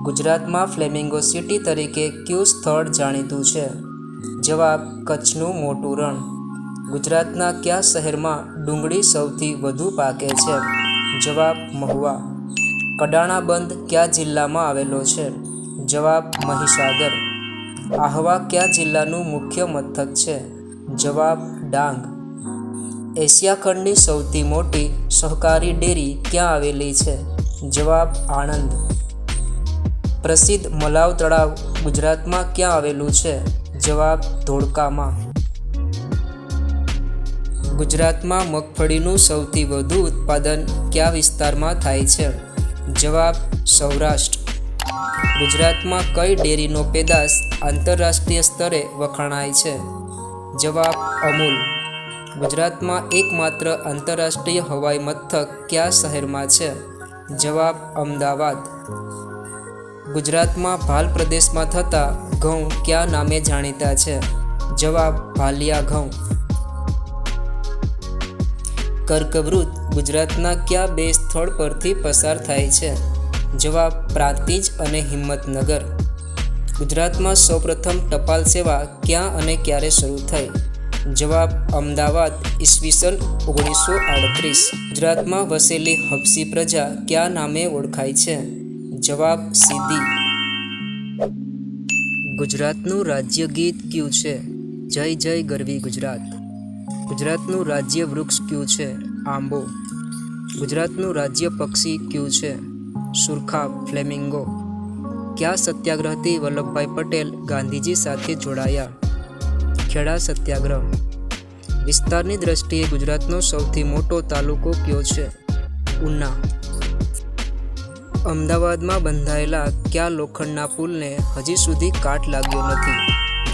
ગુજરાતમાં flamingo city તરીકે કયું સ્થળ જાણીતું છે? જવાબ: કચ્છનું મોટું રણ. ગુજરાતના કયા શહેરમાં ડુંગળી સૌથી વધુ પાકે છે? જવાબ: મહુવા. કડાણા બંધ કયા જિલ્લામાં આવેલો છે? જવાબ: મહીસાગર. આહવા કયા જિલ્લાનું મુખ્ય મથક છે? જવાબ: ડાંગ. એશિયા ખંડની સૌથી મોટી સહકારી ડેરી ક્યાં આવેલી છે? જવાબ: આણંદ. પ્રસિદ્ધ મલાવ તળાવ ગુજરાતમાં ક્યાં આવેલું છે? જવાબ: ધોળકામાં. ગુજરાતમાં મગફળીનું સૌથી વધુ ઉત્પાદન કયા વિસ્તારમાં થાય છે? જવાબ: સૌરાષ્ટ્ર. ગુજરાતમાં કઈ ડેરીનો પેદાશ આંતરરાષ્ટ્રીય સ્તરે વખણાય છે? જવાબ: અમૂલ. ગુજરાતમાં એકમાત્ર આંતરરાષ્ટ્રીય હવાઈ મથક કયા શહેરમાં છે? જવાબ: અમદાવાદ. ગુજરાતમાં ભાલ પ્રદેશમાં થતા ઘઉં કયા નામે જાણીતા છે? જવાબ: ભાલિયા ઘઉં. કર્કવૃત ગુજરાતના કયા બે સ્થળ પરથી પસાર થાય છે? જવાબ: પ્રાંતિજ અને હિંમતનગર. ગુજરાતમાં સૌપ્રથમ ટપાલ સેવા ક્યાં અને ક્યારે શરૂ થઈ? જવાબ: અમદાવાદ, ઈસવીસન 1938. ગુજરાતમાં વસેલી હબસી પ્રજા કયા નામે ઓળખાય છે? જવાબ: સિદ્દી. ગુજરાતનું રાજ્ય ગીત કયું છે? જય જય ગરવી ગુજરાત. ગુજરાતનું રાજ્ય વૃક્ષ કયું છે? આંબો. ગુજરાતનું રાજ્ય પક્ષી કયું છે? સુરખાબ ફ્લેમિંગો. કયા સત્યાગ્રહથી વલ્લભભાઈ પટેલ ગાંધીજી સાથે જોડાયા? ખેડા સત્યાગ્રહ. વિસ્તારની દ્રષ્ટિએ ગુજરાતનો સૌથી મોટો તાલુકો કયો છે? ઉના. અમદાવાદમાં બંધાયેલા કયા લોખંડના પુલને હજી સુધી કાટ લાગ્યો નથી?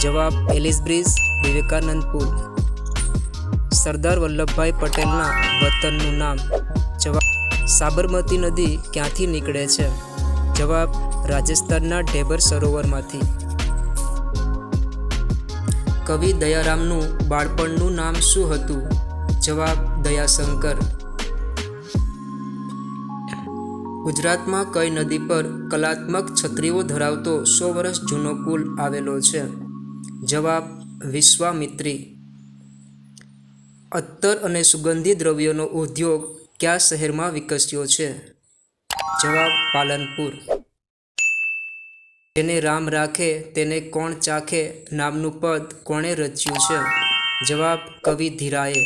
જવાબ: એલિસ બ્રિજ, વિવેકાનંદ પુલ. સરદાર વલ્લભભાઈ પટેલના વતનનું નામ? જવાબ: સાબરમતી નદી ક્યાંથી નીકળે છે? જવાબ: રાજસ્થાનના ઢેબર સરોવરમાંથી. કવિ દયારામનું બાળપણનું નામ શું હતું? જવાબ: દયાશંકર. ગુજરાતમાં કઈ નદી પર કલાત્મક છત્રીઓ ધરાવતો 100 વર્ષ જૂનો પુલ આવેલો છે? જવાબ: વિશ્વામિત્રી. અત્તર અને સુગંધી દ્રવ્યોનો ઉદ્યોગ કયા શહેરમાં વિકસ્યો છે? જવાબ: પાલનપુર. જેને રામ રાખે તેને કોણ ચાખે નામનું પદ કોણે રચ્યું છે? જવાબ: કવિ ધીરાએ.